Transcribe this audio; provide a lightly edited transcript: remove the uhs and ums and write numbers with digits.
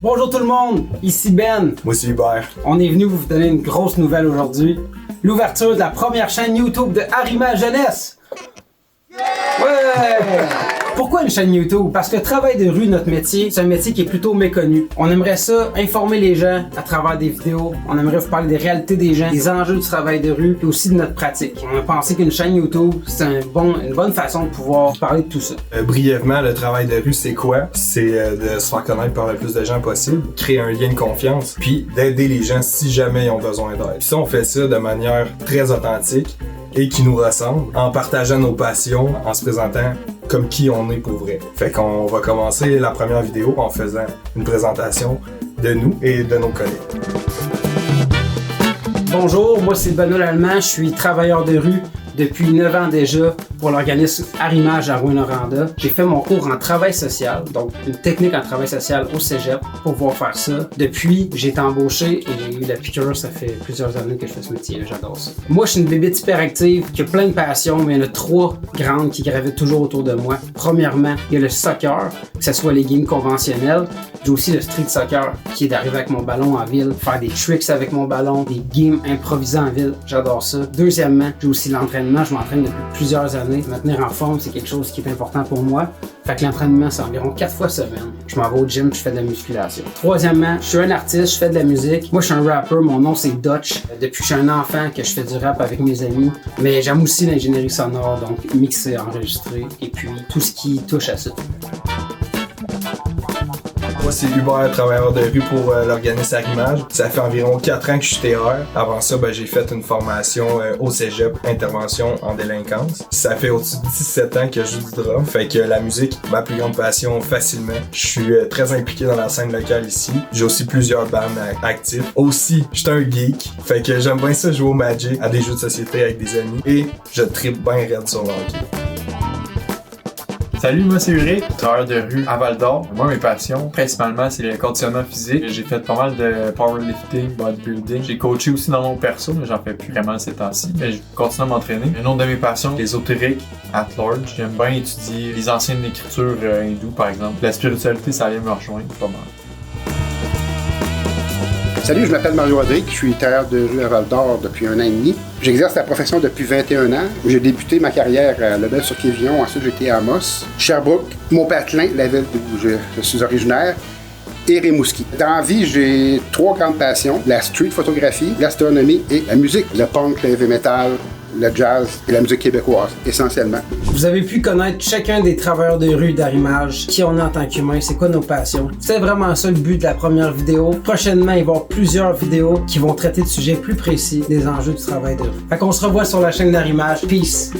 Bonjour tout le monde, ici Ben. Moi c'est Hubert. On est venu vous donner une grosse nouvelle aujourd'hui. L'ouverture de la première chaîne YouTube de Arima Jeunesse. Ouais! Pourquoi une chaîne YouTube? Parce que le travail de rue, notre métier, c'est un métier qui est plutôt méconnu. On aimerait ça, informer les gens à travers des vidéos. On aimerait vous parler des réalités des gens, des enjeux du travail de rue, et aussi de notre pratique. On a pensé qu'une chaîne YouTube, c'est une bonne façon de pouvoir parler de tout ça. Brièvement, le travail de rue, c'est quoi? C'est de se faire connaître par le plus de gens possible, créer un lien de confiance, puis d'aider les gens si jamais ils ont besoin d'aide. Puis ça, on fait ça de manière très authentique et qui nous ressemble, en partageant nos passions, en se présentant comme qui on est pour vrai. Fait qu'on va commencer la première vidéo en faisant une présentation de nous et de nos collègues. Bonjour, moi c'est Benoît Lallemand, je suis travailleur de rue depuis 9 ans déjà pour l'organisme Arimage à Rouyn-Noranda. J'ai fait mon cours en travail social, donc une technique en travail social au cégep pour pouvoir faire ça. Depuis, j'ai été embauché et j'ai eu la piqûre, ça fait plusieurs années que je fais ce métier, j'adore ça. Moi, je suis une bébête hyperactive qui a plein de passions, mais il y en a 3 grandes qui gravitent toujours autour de moi. Premièrement, il y a le soccer, que ce soit les games conventionnels. J'ai aussi le street soccer, qui est d'arriver avec mon ballon en ville, faire des tricks avec mon ballon, des games improvisés en ville, j'adore ça. Deuxièmement, j'ai aussi l'entraînement, je m'entraîne depuis plusieurs années. Me tenir en forme, c'est quelque chose qui est important pour moi. Fait que l'entraînement, c'est environ 4 fois semaine. Je m'en vais au gym, je fais de la musculation. Troisièmement, je suis un artiste, je fais de la musique. Moi, je suis un rapper, mon nom c'est Dutch. Depuis que je suis un enfant que je fais du rap avec mes amis. Mais j'aime aussi l'ingénierie sonore, donc mixer, enregistrer, et puis tout ce qui touche à ça. Moi, c'est Hubert, travailleur de rue pour l'organisme Arimage. Ça fait environ 4 ans que je suis TR. Avant ça, j'ai fait une formation au cégep, intervention en délinquance. Ça fait au-dessus de 17 ans que je joue du drum. Fait que la musique, ma plus grande passion facilement. Je suis très impliqué dans la scène locale ici. J'ai aussi plusieurs bands actifs. Aussi, je suis un geek. Fait que j'aime bien ça jouer au Magic, à des jeux de société avec des amis. Et je trippe bien raide sur le hockey. Salut, moi c'est Ulrich, travailleur de rue à Val-d'Or. Moi, mes passions, principalement, c'est le conditionnement physique. J'ai fait pas mal de powerlifting, bodybuilding. J'ai coaché aussi dans mon perso, mais j'en fais plus vraiment ces temps-ci. Mais je continue à m'entraîner. Une autre de mes passions, l'ésotérique at large. J'aime bien étudier les anciennes écritures hindoues, par exemple. La spiritualité, ça vient me rejoindre pas mal. Salut, je m'appelle Mario Audric, je suis travailleur de rue à Val-d'Or depuis 1 an et demi. J'exerce la profession depuis 21 ans. J'ai débuté ma carrière à Lebel-sur-Quévillon, ensuite j'étais à Amos, Sherbrooke, Mont-Patelin, la ville d'où je suis originaire, et Rimouski. Dans la vie, j'ai 3 grandes passions, la street photographie, l'astronomie et la musique, le punk, le heavy metal, le jazz et la musique québécoise, essentiellement. Vous avez pu connaître chacun des travailleurs de rue d'Arimage, qui on est en tant qu'humain, c'est quoi nos passions. C'est vraiment ça le but de la première vidéo. Prochainement, il va y avoir plusieurs vidéos qui vont traiter de sujets plus précis des enjeux du travail de rue. Fait qu'on se revoit sur la chaîne d'Arimage. Peace!